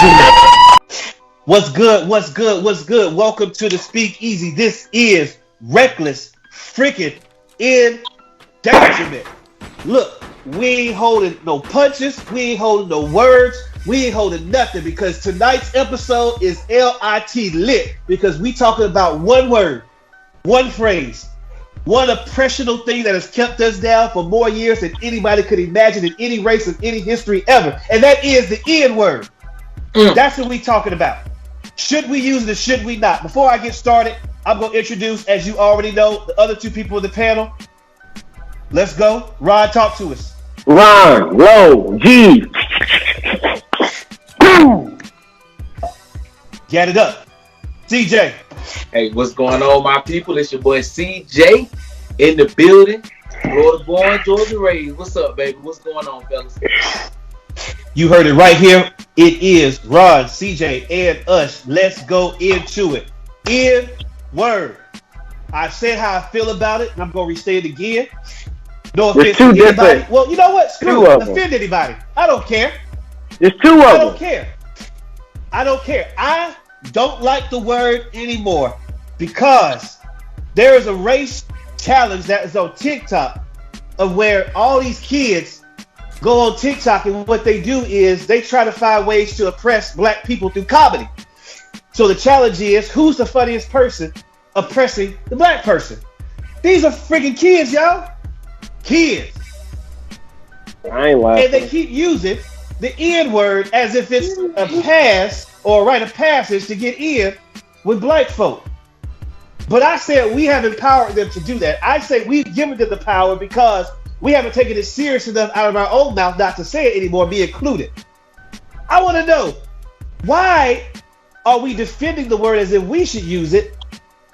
Endangerment. What's good? What's good? What's good? Welcome to the Speakeasy. This is reckless freaking endangerment. Look, we ain't holding no punches. We ain't holding no words. We ain't holding nothing because tonight's episode is LIT lit because we talking about one word, one phrase, one oppressional thing that has kept us down for more years than anybody could imagine in any race of any history ever, and that is the N word. That's what we talking about. Should we use it or should we not? Before I get started, I'm going to introduce, as you already know, the other two people in the panel. Let's go. Ron, talk to us. Ron, Low, G. Get it up. CJ. Hey, what's going on, my people? It's your boy CJ in the building. Florida born, Georgia raised. What's up, baby? What's going on, fellas? You heard it right here. It is Ron, CJ, and us. Let's go into it. N word. I said how I feel about it, and I'm going to restate it again. No offense to anybody. Well, you know what? Screw it. Offend anybody. I don't care. There's two of them. I don't care. I don't care. I don't like the word anymore because there is a race challenge that is on TikTok of where all these kids go on TikTok and what they do is they try to find ways to oppress black people through comedy. So the challenge is who's the funniest person oppressing the black person. These are freaking kids, y'all. Kids. I ain't laughing. And they keep using the N word as if it's a pass or a rite of passage to get in with black folk. But I said we have empowered them to do that. I say we've given them the power because we haven't taken it serious enough out of our own mouth not to say it anymore, be included. I want to know, why are we defending the word as if we should use it,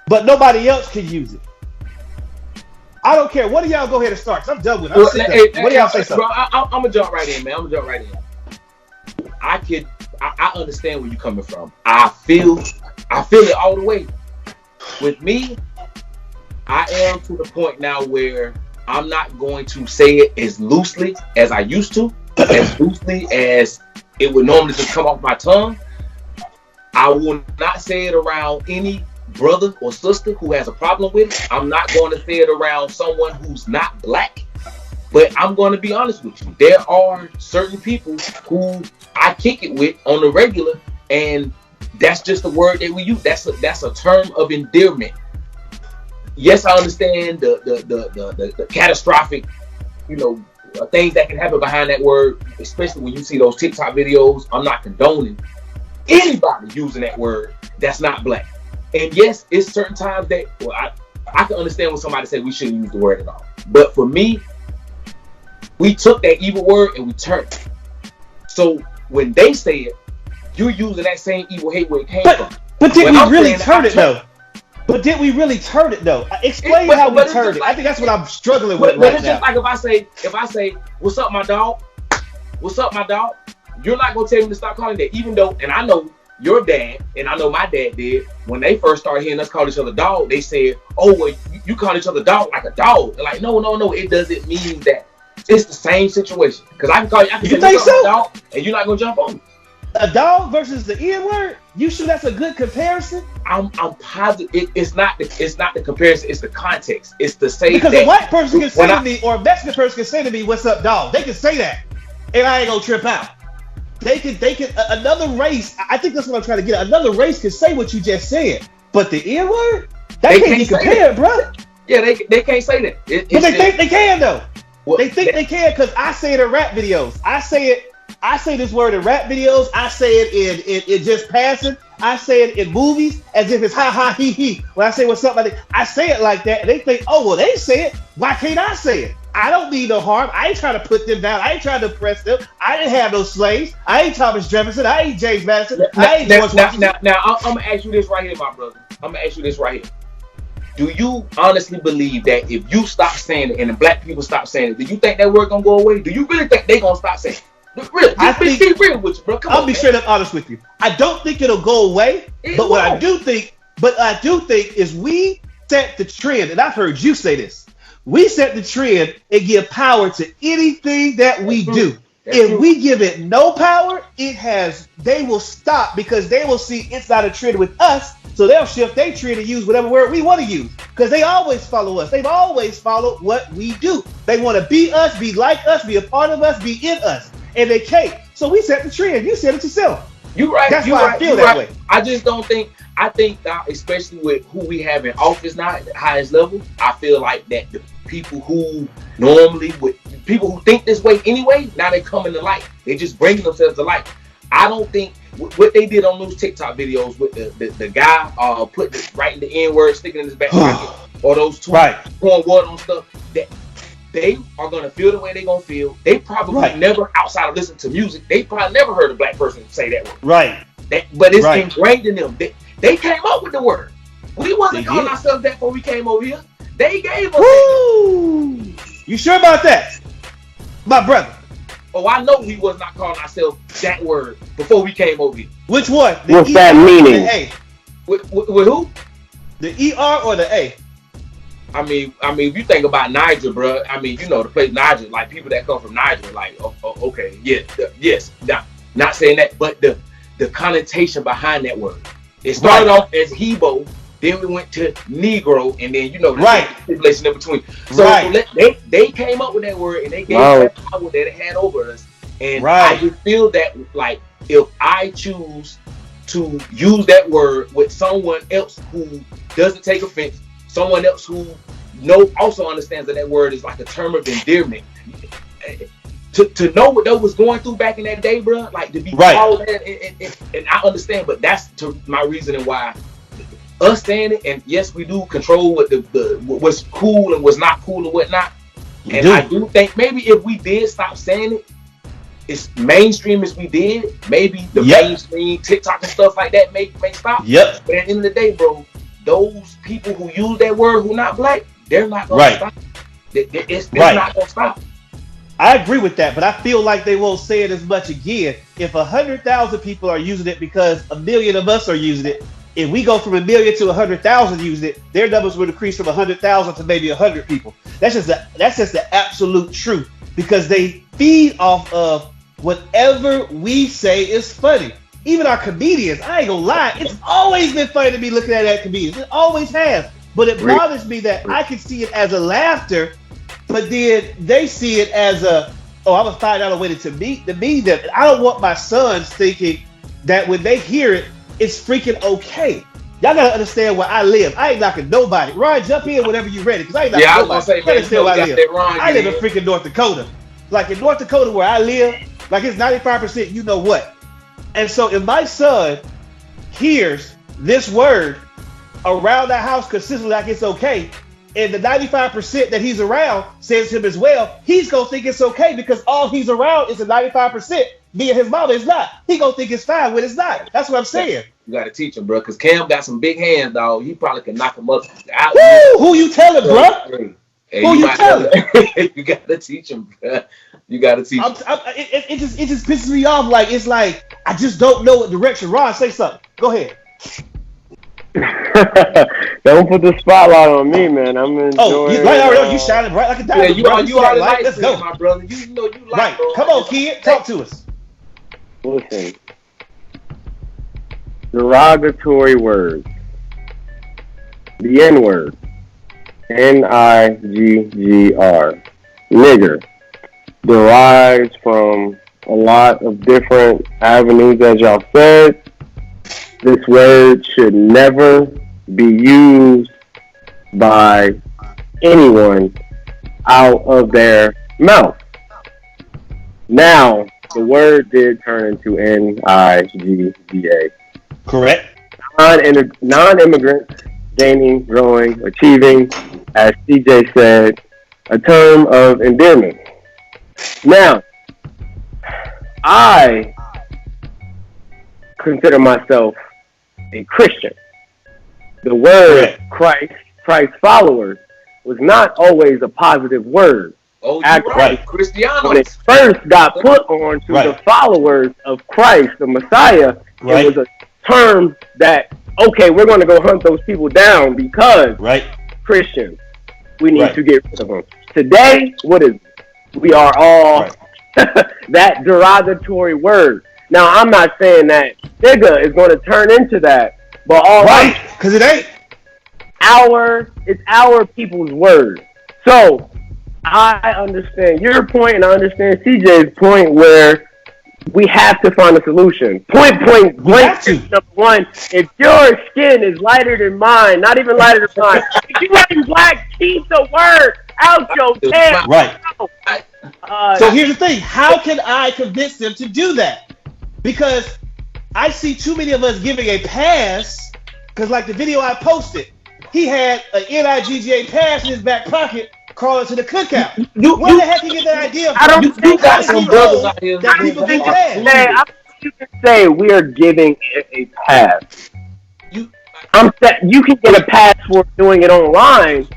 but nobody else can use it? I don't care. One of y'all go ahead and start. I'm done with it. What do y'all say something? Bro, I'm going to jump right in, man. I understand where you're coming from. I feel it all the way. With me, I am to the point now where I'm not going to say it as loosely as I used to, as loosely as it would normally just come off my tongue. I will not say it around any brother or sister who has a problem with it. I'm not going to say it around someone who's not black. But I'm going to be honest with you. There are certain people who I kick it with on the regular, and that's just the word that we use. That's a term of endearment. Yes, I understand the catastrophic, things that can happen behind that word, especially when you see those TikTok videos. I'm not condoning anybody using that word that's not black. And yes, it's certain times that I can understand when somebody said we shouldn't use the word at all. But for me, we took that evil word and we turned it. So when they say it, you're using that same evil hate where it came from. But did we really turn it though? But did we really turn it though? Explain how we turned it. I think that's what I'm struggling with right now. It's just like if I say, "What's up, my dog? What's up, my dog?" You're not gonna tell me to stop calling that, even though, and I know your dad and I know my dad did when they first started hearing us call each other dog. They said, "Oh, well, you call each other dog like a dog." They're like, no, it doesn't mean that. It's the same situation because I can call you. I can you think so? Dog, and you're not gonna jump on me. A dog versus the N word? You sure that's a good comparison? I'm positive. It's not the comparison. It's the context. It's the same. Because a white person can say to me, or a Mexican person can say to me, "What's up, dog?" They can say that, and I ain't gonna trip out. They can. Another race. I think that's what I'm trying to get at. Another race can say what you just said, but the N word, that can't be compared, brother. Yeah, they can't say that. But they think they can though. Well, they think they can because I say it in rap videos. I say this word in rap videos. I say it in just passing. I say it in movies as if it's ha ha he he. When I say what's up, I say it like that, and they think, oh well, they say it. Why can't I say it? I don't mean no harm. I ain't trying to put them down. I ain't trying to oppress them. I didn't have no slaves. I ain't Thomas Jefferson. I ain't James Madison. I ain't George Washington. Now, I'm gonna ask you this right here, my brother. Do you honestly believe that if you stop saying it and the black people stop saying it, do you think that word gonna go away? Do you really think they gonna stop saying it? Really? Be real with you, bro. I'll be straight up honest with you. I don't think it'll go away. But what I do think is we set the trend, and I've heard you say this. We set the trend and give power to anything that we do. If we give it no power, they will stop because they will see it's not a trend with us, so they'll shift their trend and use whatever word we want to use because they always follow us. They've always followed what we do. They want to be us, be like us, be a part of us, be in us, and they can't. So we set the trend. You said it yourself. You're right. That's why I feel that way. I just don't think. I think that, especially with who we have in office now at the highest level, I feel like that the people who normally people who think this way anyway, now they come into light. They just bring themselves to light. I don't think what they did on those TikTok videos with the guy writing the N word, sticking in his back pocket, or those two pouring water on stuff, that they are gonna feel the way they're gonna feel. They probably never, outside of listening to music, they probably never heard a black person say that word. Right. But it's ingrained in them. They came up with the word. We wasn't calling ourselves that before we came over here. They gave us that. You sure about that? My brother. Oh, I know we was not calling ourselves that word before we came over here. Which one? What's that meaning? A? With who? The ER or the A? I mean, if you think about Niger, bro, I mean, you know, the place Niger, like people that come from Niger, like, okay, yes, not saying that, but the connotation behind that word. It started off as Hebo, then we went to Negro, and then, you know, the stipulation in between. So they came up with that word, and they gave that power that it had over us. And I just feel that, like, if I choose to use that word with someone else who doesn't take offense, someone else who also understands that word is like a term of endearment, to know what they was going through back in that day, bro, like to be called that, and I understand, but that's my reasoning why us saying it, and yes, we do control what what's cool and what's not cool and whatnot. I do think maybe if we did stop saying it, as mainstream as we did, maybe the mainstream TikTok and stuff like that may stop. But at the end of the day, bro, those people who use that word who not black, they're not gonna stop. It's not gonna stop. I agree with that, but I feel like they won't say it as much again. If 100,000 people are using it because 1 million of us are using it, if we go from 1 million to 100,000 using it, their numbers will decrease from 100,000 to maybe 100 people. That's just the absolute truth, because they feed off of whatever we say is funny. Even our comedians, I ain't gonna lie, it's always been funny to be looking at comedians. It always has. But it bothers me that I can see it as a laughter, but then they see it as I'm gonna find out a way to meet them. I don't want my sons thinking that when they hear it, it's freaking okay. Y'all gotta understand where I live. I ain't knocking nobody. Ryan, jump in whenever you're ready, because I ain't knocking nobody. I was gonna say, man, you know, I live in freaking North Dakota. Like in North Dakota where I live, like it's 95% you know what. And so if my son hears this word around the house consistently like it's okay, and the 95% that he's around says him as well, he's gonna think it's okay because all he's around is the 95%. Me and his mama is not. He gonna think it's fine when it's not. That's what I'm saying. You gotta teach him, bro, because Cam got some big hands, dog. He probably can knock him up out. Woo! Who you telling, bro? Hey, who you telling? You gotta teach him, bro. You gotta teach him. It just pisses me off. Like, it's like I just don't know what direction. Ron, say something. Go ahead. Don't put the spotlight on me, man. I'm enjoying. You shining bright like a diamond. Yeah, you are the light. Let's go, my brother. You know you like. Right. Come on, kid. Talk to us. Listen. Derogatory words. The N word. N-I-G-G-R. Nigger. Derives from a lot of different avenues, as y'all said. This word should never be used by anyone out of their mouth. Now, the word did turn into N-I-G-G-A. Correct. Non-immigrants, gaining, growing, achieving, as CJ said, a term of endearment. Now, I consider myself a Christian. The word Christ followers, was not always a positive word. Oh, you're right. Christianity. When it first got put on to the followers of Christ, the Messiah, it was a term that, okay, we're going to go hunt those people down because Christians, we need to get rid of them. Today, what is it? We are all that derogatory word. Now, I'm not saying that nigga is going to turn into that, but all right, because it ain't it's our people's word. So I understand your point, and I understand CJ's point where we have to find a solution. Point blank. Number one, if your skin is lighter than mine, not even lighter than mine, if you wearing black, keep the word out your damn right. So here's the thing: how can I convince them to do that? Because I see too many of us giving a pass. Because like the video I posted, he had an NIGGA pass in his back pocket. Crawling to the cookout. Where the heck did you get that idea from? You got some brothers out here that people get pass. You can say we are giving it a pass. You can get a pass for doing it online,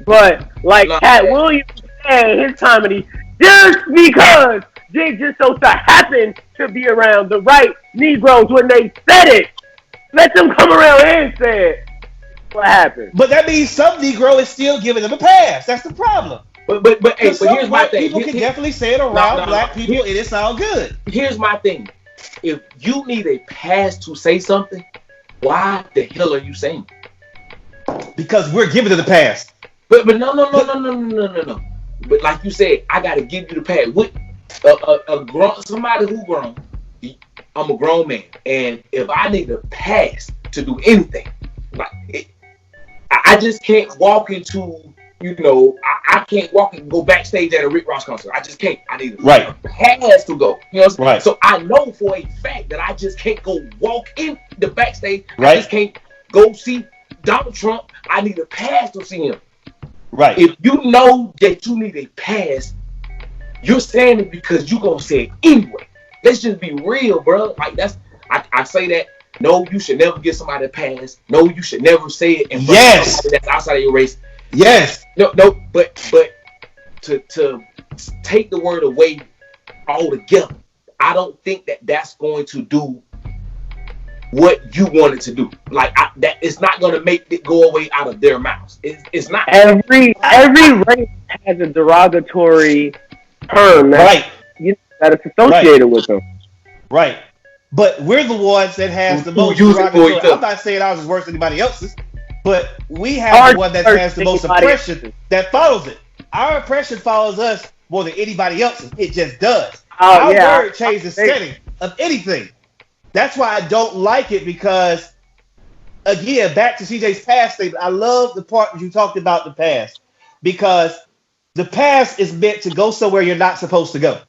but like Cat Williams said his comedy, just because they just so happened to be around the right Negroes when they said it, let them come around here and say it. What happened? But that means some Negro is still giving them a pass. That's the problem. But here's my thing. People can definitely say it around black people, and it's all good. Here's my thing. If you need a pass to say something, why the hell are you saying? Because we're giving it the pass. But no. But like you said, I gotta give you the pass. What somebody who grown? I'm a grown man, and if I need a pass to do anything, like I just can't walk into, I can't walk and go backstage at a Rick Ross concert. I just can't. I need a pass to go. You know what I'm saying? Right. So I know for a fact that I just can't go walk in the backstage. Right. I just can't go see Donald Trump. I need a pass to see him. Right. If you know that you need a pass, you're saying it because you're going to say it anyway. Let's just be real, bro. Like I say that. No, you should never give somebody a pass. No, you should never say it in front of somebody that's outside of your race. Yes. No, but to take the word away altogether, I don't think that that's going to do what you want it to do. Like that, it's not going to make it go away out of their mouths. It's not. Every race has a derogatory term that it's associated with them. Right. But we're the ones that has the most derogatory. I'm not saying ours is worse than anybody else's, but we have the one that has the most oppression that follows it. Our oppression follows us more than anybody else's. It just does. Our word changes the setting of anything. That's why I don't like it because, again, back to CJ's past statement, I love the part that you talked about the past because the past is meant to go somewhere you're not supposed to go,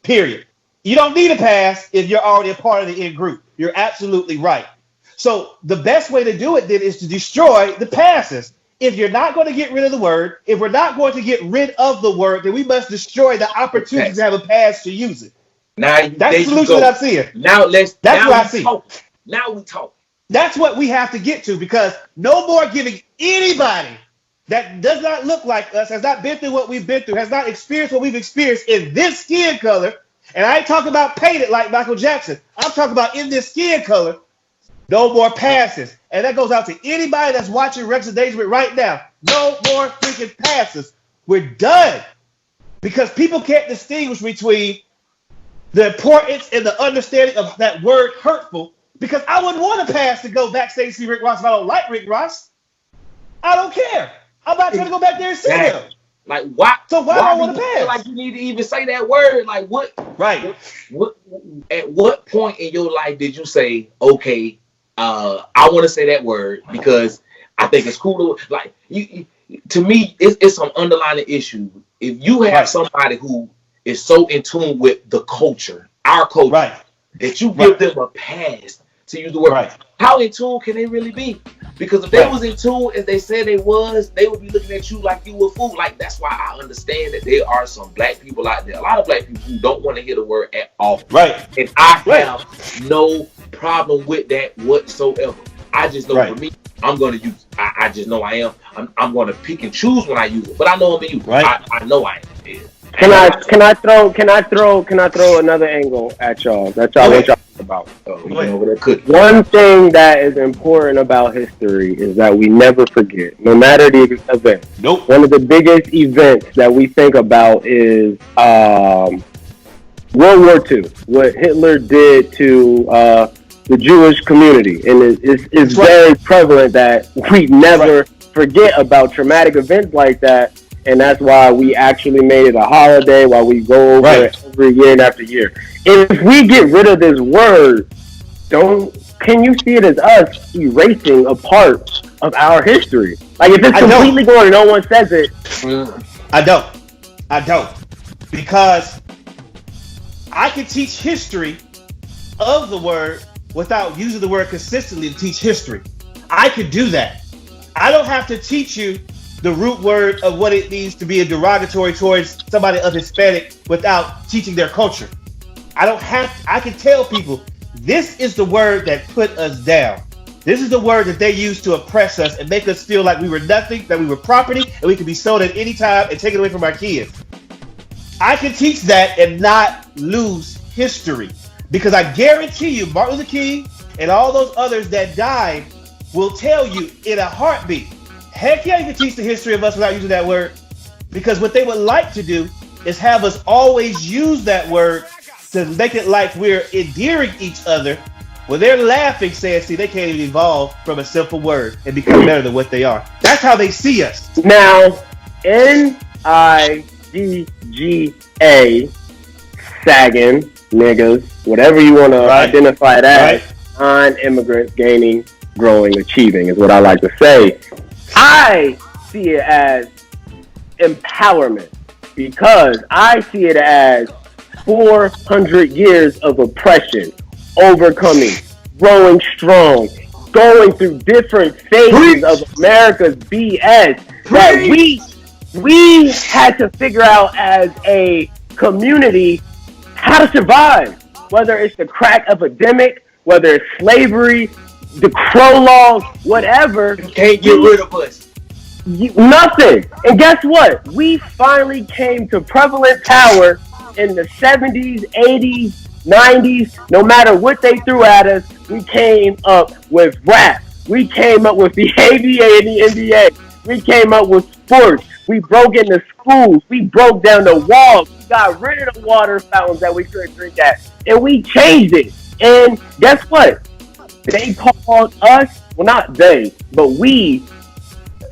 period. You don't need a pass if you're already a part of the in group. You're absolutely right. So the best way to do it then is to destroy the passes. If you're not going to get rid of the word, if we're not going to get rid of the word, then we must destroy the opportunity to have a pass to use it. Now that's the solution that I'm seeing. That's what I see. Now we talk. That's what we have to get to because no more giving anybody that does not look like us, has not been through what we've been through, has not experienced what we've experienced in this skin color. And I ain't talking about painted like Michael Jackson. I'm talking about in this skin color. No more passes. And that goes out to anybody that's watching Reckless Endangerment right now. No more freaking passes. We're done. Because people can't distinguish between the importance and the understanding of that word hurtful. Because I wouldn't want a pass to go backstage and see Rick Ross if I don't like Rick Ross. I don't care. I'm not going to go back there and see him. Like why? So why do I want to pass? Feel like you need to even say that word. Like what? Right. What? At what point in your life did you say, okay, I want to say that word because I think it's cool to like you? To me, it's some underlying issue. If you have somebody who is so in tune with the culture, our culture, that you give them a pass to use the word, how in tune can they really be? Because if they was in tune as they said they was, they would be looking at you like you were a fool. Like that's why I understand that there are some black people out there, a lot of black people who don't want to hear the word at all. Right. And I have no problem with that whatsoever. I just know for me, I'm going to use it. I just know I am. I'm going to pick and choose when I use it. But I know I'm going to use it. I know I am. Yeah. Can I throw another angle at y'all? That's all what y'all think about. One thing that is important about history is that we never forget, no matter the event. One of the biggest events that we think about is World War II, what Hitler did to the Jewish community, and it's very prevalent that we never forget about traumatic events like that, and that's why we actually made it a holiday, why we go over it every year and after year. If we get rid of this word, can you see it as us erasing a part of our history? Like, if it's completely gone and no one says it. I don't. Because I can teach history of the word without using the word consistently to teach history. I could do that. I don't have to teach you the root word of what it means to be a derogatory towards somebody of Hispanic without teaching their culture. I can tell people, this is the word that put us down. This is the word that they used to oppress us and make us feel like we were nothing, that we were property, and we could be sold at any time and taken away from our kids. I can teach that and not lose history, because I guarantee you Martin Luther King and all those others that died will tell you in a heartbeat, heck yeah, you can teach the history of us without using that word, because what they would like to do is have us always use that word to make it like we're endearing each other, when they're laughing, saying, see, they can't even evolve from a simple word and become better than what they are. That's how they see us. Now, N-I-G-G-A, sagging, niggas, whatever you want to identify it as, non-immigrants gaining, growing, achieving is what I like to say. I see it as empowerment, because I see it as 400 years of oppression, overcoming, growing strong, going through different phases of America's BS that we had to figure out as a community how to survive, whether it's the crack epidemic, whether it's slavery, the Crow laws, whatever. You can't get rid of us. Nothing. And guess what? We finally came to prevalent power in the 70s, 80s, 90s. No matter what they threw at us, we came up with rap. We came up with the ABA and the NBA. We came up with sports. We broke into schools. We broke down the walls. We got rid of the water fountains that we couldn't drink at. And we changed it. And guess what? They called us, well, not they, but we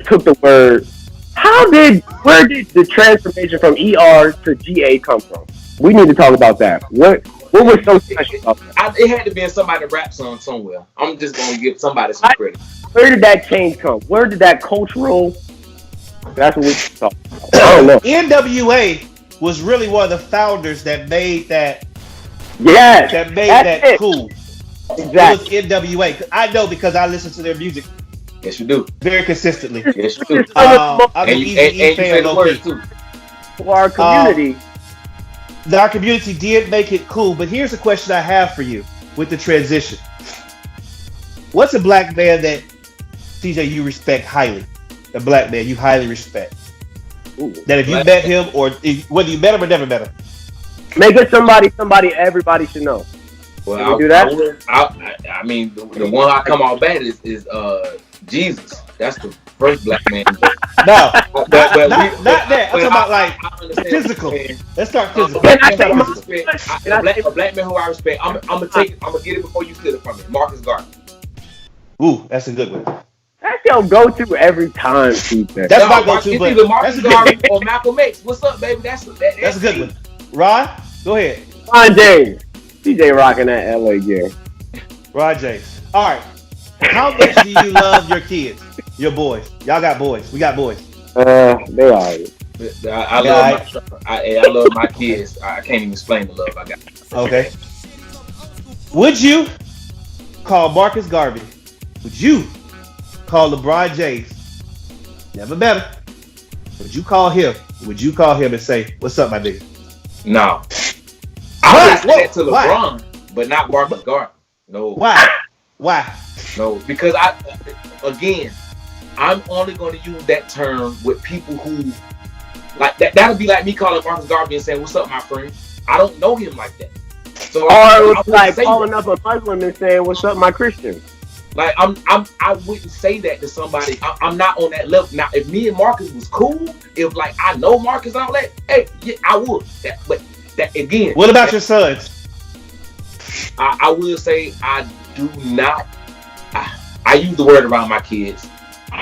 took the word. Where did the transformation from ER to GA come from? We need to talk about that. What was so special about that? It had to be in somebody's rap song somewhere. I'm just going to give somebody some credit. Where did that change come? Where did that cultural... That's what we talk about. I don't know. NWA was really one of the founders that made that... Yes. That made that cool. Exactly. It was NWA. I know because I listen to their music. Yes, you do. Very consistently. Yes, you do. I'm an Easy fan of too. For our community. Our community did make it cool, but here's a question I have for you with the transition. What's a black man that, TJ, you respect highly? A black man you highly respect? Ooh, that if you met him, or whether you met him or never met him? Make it somebody everybody should know. Well, Can we do that? I mean, the one I come off bad is Jesus. That's the first black man. No, not that. I'm talking about like physical. Let's start physical. A black man who I respect. I'm gonna get it before you steal it from me. Marcus Garvey. Ooh, that's a good one. That's your go-to every time, Peter. That's my go-to. It's either Marcus Garvey or Malcolm X. What's up, baby? That's a good one. Rod, go ahead. Ron James. DJ rocking that LA gear. Rod James. All right. How much do you love your kids? Your boys. Y'all got boys. We got boys. They are. I love my kids. I can't even explain the love I got. Okay. Would you call Marcus Garvey? Would you call LeBron James? Never met him. Would you call him? Would you call him and say, "What's up, my nigga"? No. I would say that to LeBron, but not Marcus Garvey. No. Why? No, because I'm only going to use that term with people who like that. That'll be like me calling Marcus Garvey and saying, "What's up, my friend?" I don't know him like that. So it was like calling up a Muslim and saying, "What's up, my Christian?" Like I wouldn't say that to somebody. I'm not on that level. Now, if me and Marcus was cool, if like I know Marcus and all that, hey, yeah, I would. But that again. What about your sons? I will say I do not. I use the word around my kids.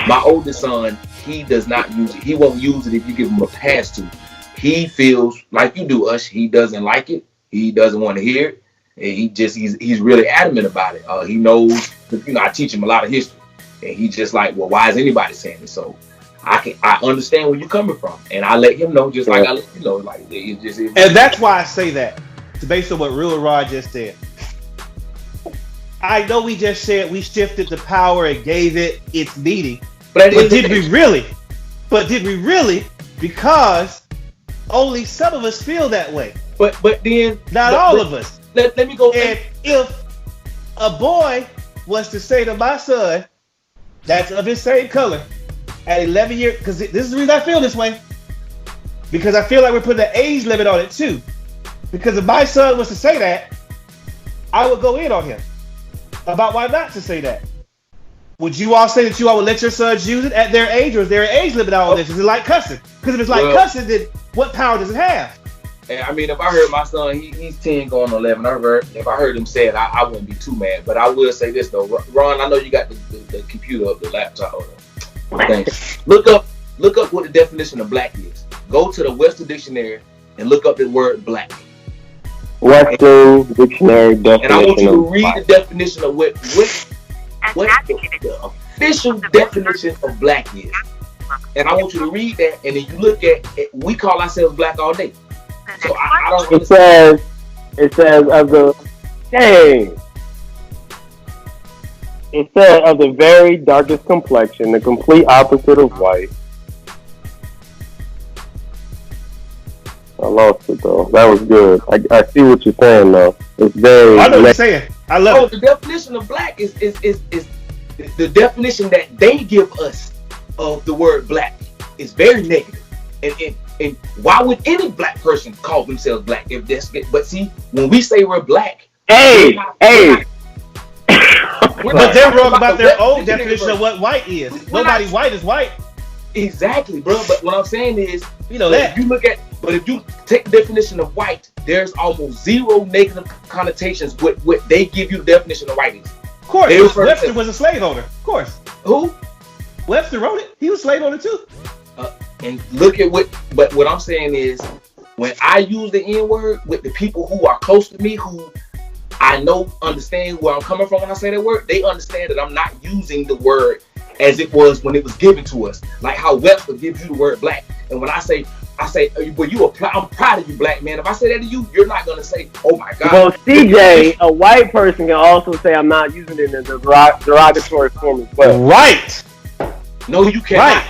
My oldest son, he does not use it. He won't use it if you give him a pass to. He feels like you do, Ush. He doesn't like it. He doesn't want to hear it. And he's really adamant about it. He knows, I teach him a lot of history, and he's just like, well, why is anybody saying it? So I understand where you're coming from, and I let him know just like I let you know, like it just is. And that's why I say that. It's based on what Real Rod just said. I know we just said we shifted the power and gave it its meaning, but did we really? Because only some of us feel that way. But then not all of us. Let me go. And if a boy was to say to my son, that's of his same color, at 11 years, because this is the reason I feel this way, because I feel like we're putting an age limit on it too. Because if my son was to say that, I would go in on him about why not to say that. Would you all say that you all would let your sons use it at their age, or is there an age limit on this? Is it like cussing? Because if it's like cussing, then what power does it have? I mean, if I heard my son, he's 10 going on 11. If I heard him say it, I wouldn't be too mad. But I will say this though, Ron, I know you got the computer up, the laptop. Thanks. Look up what the definition of black is. Go to the Webster Dictionary and look up the word black. Webster Dictionary definition. And I want you to read the definition of what the official definition of black is. And I want you to read that, and then you look at it. We call ourselves black all day. So I don't understand. It says of the very darkest complexion, the complete opposite of white. I lost it though. That was good. I see what you're saying though. It's very. I know what you're saying. I love it. The definition of black is the definition that they give us of the word black is very negative. And why would any black person call themselves black if that's good? But see, when we say we're black, but they're wrong about their own definition of what white is. Nobody white is white. Exactly, bro. But what I'm saying is, that. If you take the definition of white, there's almost zero negative connotations with what they give you the definition of white is. Of course, Webster was a slave owner. Of course. Who? Webster wrote it. He was a slave owner too. And look at but what I'm saying is, when I use the N-word with the people who are close to me, who I know understand where I'm coming from when I say that word, they understand that I'm not using the word as it was when it was given to us. Like how Webster gives you the word black. And when I say, well, I'm proud of you, black man. If I say that to you, you're not going to say, oh my God. Well, CJ, a white person can also say I'm not using it in a derogatory form as well. Right. No, you cannot. Right.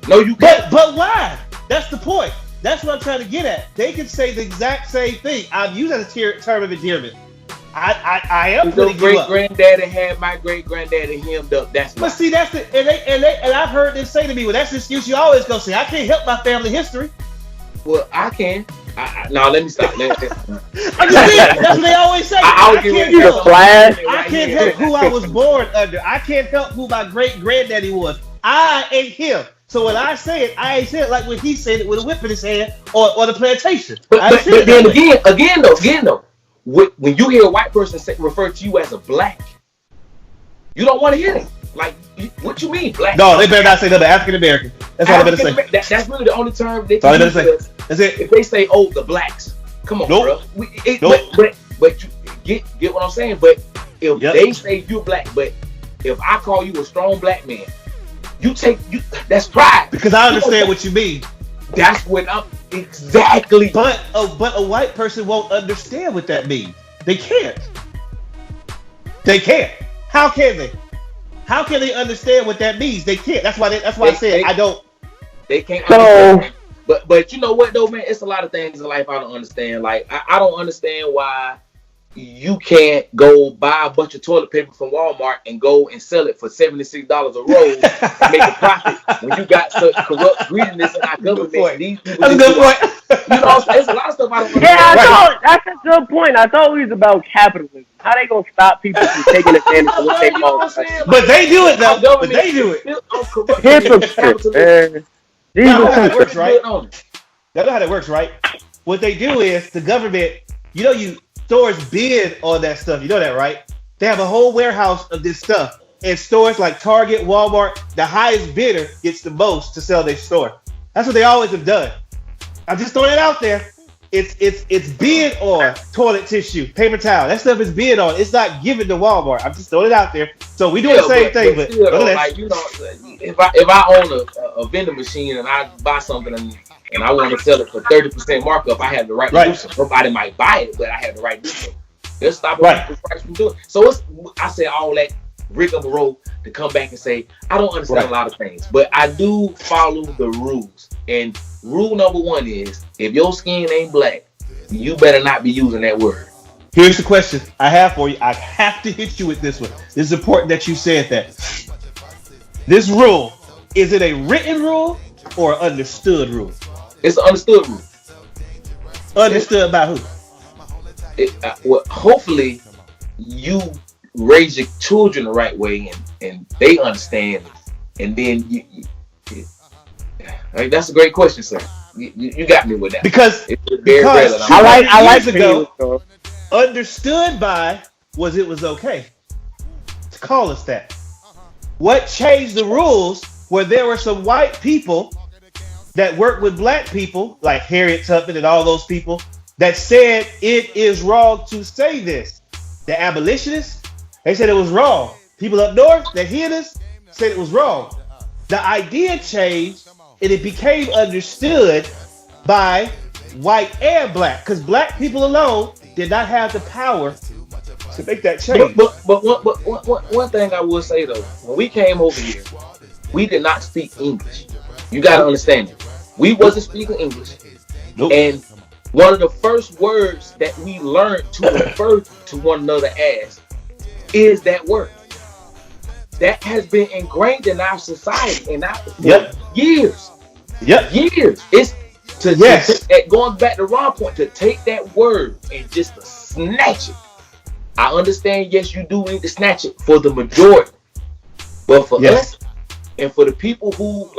No, you can't. But why? That's the point. That's what I'm trying to get at. They can say the exact same thing. I've used as a term of endearment. I am putting you up. Great granddaddy had my great granddaddy hemmed up. That's. But see, that's it. And I've heard them say to me, well, that's the excuse you always go say. I can't help my family history. Well, I can. No, let me stop. I'm just saying, that's what they always say. I can't help who I was born under. I can't help who my great granddaddy was. I ain't him. So when I say it, I ain't say it like when he said it with a whip in his hand or the plantation. But then again though, when you hear a white person refer to you as a black, you don't want to hear it. Like, what you mean, black? No, they better not say nothing. African American. That's all they better say. That's really the only term they can use. That's it. If they say, "Oh, the blacks," come on, bro. But you get what I'm saying. But if they say you're black, but if I call you a strong black man, that's pride. Because I understand what you mean. That's what I'm exactly. But a white person won't understand what that means. They can't. How can they? How can they understand what that means? They can't. That's why I said I don't. They can't understand. But you know what though, man? It's a lot of things in life I don't understand. Like I don't understand why you can't go buy a bunch of toilet paper from Walmart and go and sell it for $76 a roll and make a profit when you got such corrupt greediness in our government. That's a good point. You know, there's a lot of stuff I don't understand. Yeah, I thought that's a good point. I thought it was about capitalism. How they gonna stop people from taking advantage of what they call? But they do it though. But they do it. Hypocrite, man. That's how it works, right? That's how it works, right? what they do is the government, stores bid on that stuff. You know that, right? They have a whole warehouse of this stuff. And stores like Target, Walmart, the highest bidder gets the most to sell their store. That's what they always have done. I'm just throwing it out there. It's bid on toilet tissue, paper towel. That stuff is bid on. It's not given to Walmart. I'm just throwing it out there. So we do the same thing, but still, like, if I own a vending machine and I buy something and I want to sell it for 30% markup, I have the right to do so. Nobody might buy it, but I have the right to do so. They're stopping the price from doing it. So I say all that rigmarole to come back and say I don't understand a lot of things, but I do follow the rules. And rule number 1 is if your skin ain't black, you better not be using that word. Here's the question I have for you. I have to hit you with this one. This is important that you said that. This rule, is it a written rule or an understood rule? It's an understood rule. Understood by who? Hopefully you raise your children the right way and they understand it. And then that's a great question, sir. You got me with that. Because I like ago, understood by was it was okay to call us that. What changed the rules where there were some white people that worked with black people, like Harriet Tubman and all those people, that said it is wrong to say this. The abolitionists, they said it was wrong. People up north that hear this said it was wrong. The idea changed and it became understood by white and black, because black people alone did not have the power to make that change. But one thing I will say though, when we came over here, we did not speak English. You got to understand it. We wasn't speaking English. Nope. And one of the first words that we learned to refer to one another as is that word. That has been ingrained in our society and years. Years. It's going back to Ron point, to take that word and just to snatch it. I understand, yes, you do need to snatch it for the majority. But for us and for the people who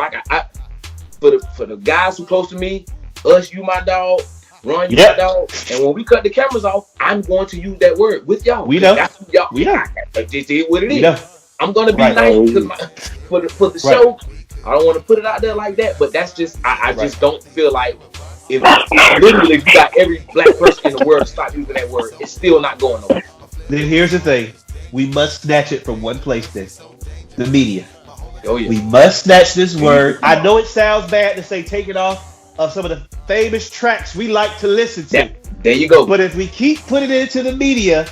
for the guys who close to me, us, you my dog, Ron, you my dog, and when we cut the cameras off, I'm going to use that word with y'all. We know. That's what y'all. We know. Just is what it is. I'm gonna be nice because for the show. I don't want to put it out there like that, but that's just I just don't feel like if literally you got every black person in the world to stop using that word, it's still not going nowhere. Then here's the thing: we must snatch it from one place. Then the media. Oh yeah. We must snatch this word. I know it sounds bad to say take it off of some of the famous tracks we like to listen to. There you go. But if we keep putting it into the media,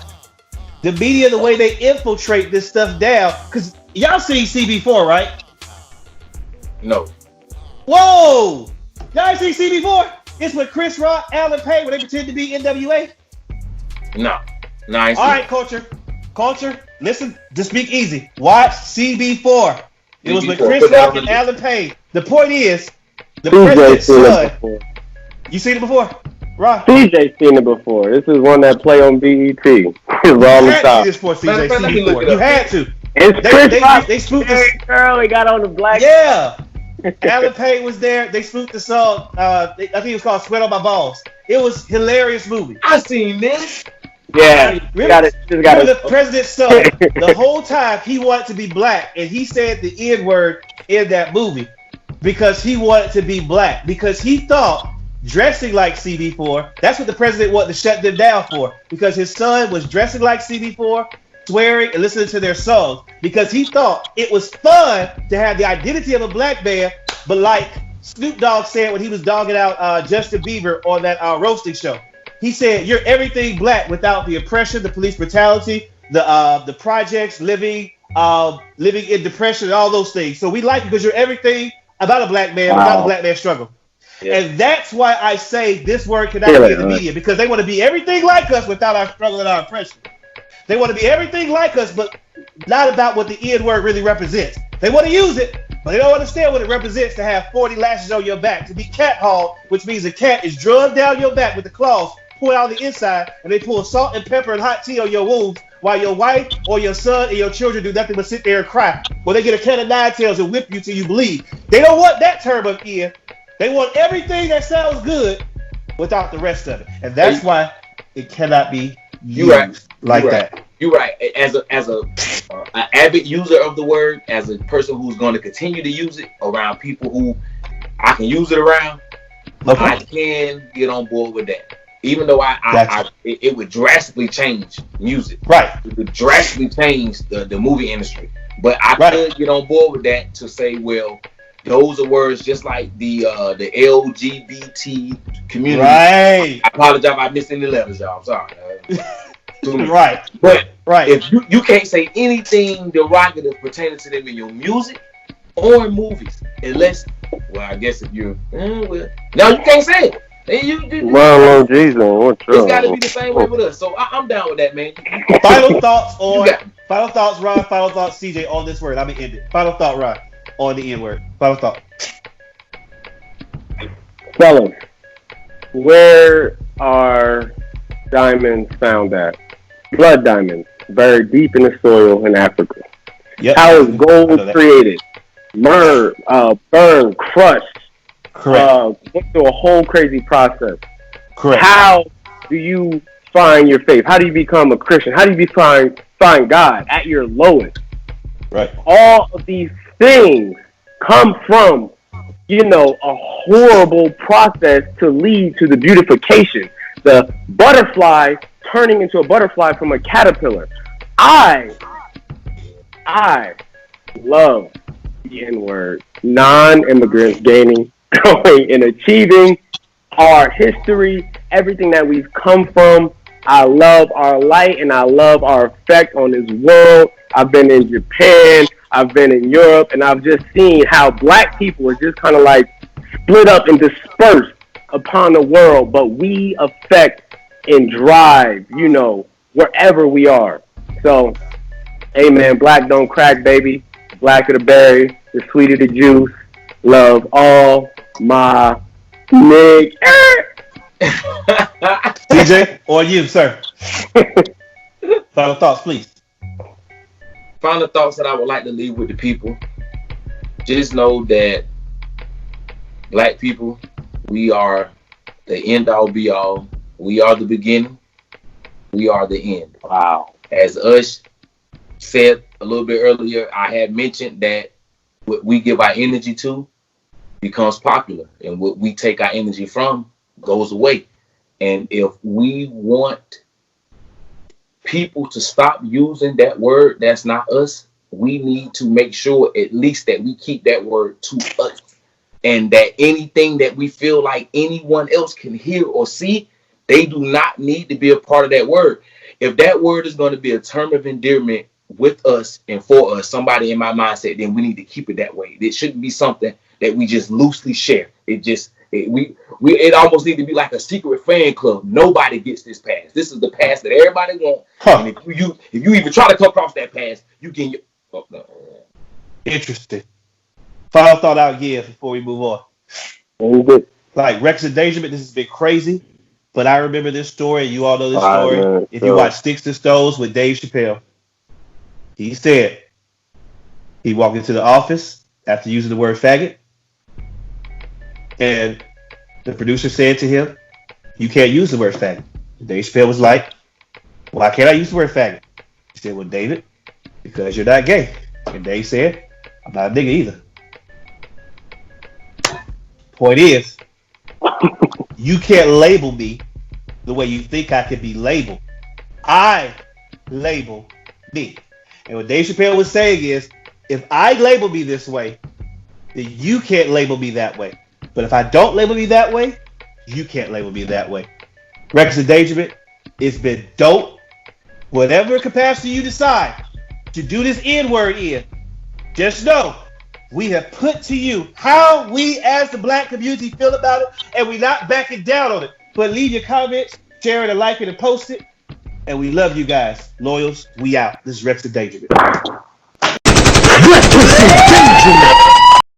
the way they infiltrate this stuff down, because y'all seen CB4, right? No. Whoa! Y'all ain't seen CB4? It's with Chris Rock, Alan Payne, when they pretend to be NWA? No. Nice. All right, Culture, listen, just speak easy. Watch CB4. It was with Chris Rock and Alan Payne. The point is, the president's son. You seen it before? Rock? CJ seen it before. This is one that play on BET. It's all the time. This for CJ CB4. You had to. It's Chris Rock. They spooked this girl. He got on the black. Yeah. Alan Payne was there. They spooked the song. I think it was called "Sweat on My Balls." It was hilarious movie. I seen this. Yeah, remember the president's son. The whole time he wanted to be black, and he said the N-word in that movie because he wanted to be black, because he thought dressing like CB4. That's what the president wanted to shut them down for, because his son was dressing like CB4, swearing and listening to their songs, because he thought it was fun to have the identity of a black man, but like Snoop Dogg said when he was dogging out Justin Bieber on that roasting show. He said, "You're everything black without the oppression, the police brutality, the projects, living in depression, and all those things. So we like it because you're everything about a black man without a black man's struggle." Yeah. And that's why I say this word cannot be in the media, because they want to be everything like us without our struggle and our oppression. They want to be everything like us, but not about what the N word really represents. They want to use it, but they don't understand what it represents to have 40 lashes on your back, to be cat hauled, which means a cat is drugged down your back with the claws, pulled out the inside, and they pour salt and pepper and hot tea on your wounds while your wife or your son and your children do nothing but sit there and cry. Well, they get a can of 9 tails and whip you till you bleed. They don't want that term up here. They want everything that sounds good without the rest of it, and that's why it cannot be used that. You're right. As a avid user of the word, as a person who's going to continue to use it around people who I can use it around, I can get on board with that. Even though it would drastically change music. Right. It would drastically change the movie industry. But I could get on board with that to say, well, those are words just like the LGBT community. Right. I apologize if I missed any letters, y'all. I'm sorry. Right. But if you can't say anything derogative pertaining to them in your music or in movies, unless, well, I guess if you're, no, you can't say it. Well, Jesus, it's got to be the same way with us. So I'm down with that, man. Final thoughts, Ron. Final thoughts, CJ, on this word. I'm gonna end it. Final thought, Ron, on the N word. Final thought. Fellas, where are diamonds found at? Blood diamonds, buried deep in the soil in Africa. Yep. How is gold created? Burned, crushed. Correct. Went through a whole crazy process. Correct. How do you find your faith? How do you become a Christian? How do you find God at your lowest? Right. All of these things come from, a horrible process to lead to the beautification. The butterfly turning into a butterfly from a caterpillar. I love the N-word. Non-immigrants gaining, growing, and achieving our history, everything that we've come from. I love our light and I love our effect on this world. I've been in Japan, I've been in Europe, and I've just seen how black people are just kind of like split up and dispersed upon the world, but we affect and drive, wherever we are. So, amen. Black don't crack, baby. Black of the berry, the sweet of the juice. Love all my niggas. DJ, or you, sir. Final thoughts, please. Final thoughts that I would like to leave with the people. Just know that black people, we are the end all be all. We are the beginning. We are the end. Wow. As Ush said a little bit earlier, I had mentioned that what we give our energy to becomes popular, and what we take our energy from goes away. And if we want people to stop using that word that's not us, we need to make sure at least that we keep that word to us, and that anything that we feel like anyone else can hear or see, they do not need to be a part of that word. If that word is going to be a term of endearment with us and for us, somebody in my mindset, then we need to keep it that way. It shouldn't be something that we just loosely share. It almost need to be like a secret fan club. Nobody gets this pass. This is the pass that everybody wants. And if you even try to come across that pass, you can get. Oh, no. Interesting. Final thought I'll give before we move on. Like Rex Endangerment, this has been crazy, but I remember this story. You all know this story. Man, if you watch Sticks and Stones with Dave Chappelle, he said he walked into the office after using the word faggot, and the producer said to him, "You can't use the word faggot." And Dave Chappelle was like, "Why can't I use the word faggot?" He said, "Well, David, because you're not gay." And Dave said, "I'm not a nigga either." Point is, you can't label me the way you think I can be labeled. I label me. And what Dave Chappelle was saying is, if I label me this way, then you can't label me that way. But if I don't label me that way, you can't label me that way. Rex Endangerment, it's been dope. Whatever capacity you decide to do this N-word in, just know we have put to you how we as the black community feel about it, and we're not backing down on it. But leave your comments, share it, and like it, and post it. And we love you guys. Loyals, we out. This is Rex Endangerment. Rex Endangerment.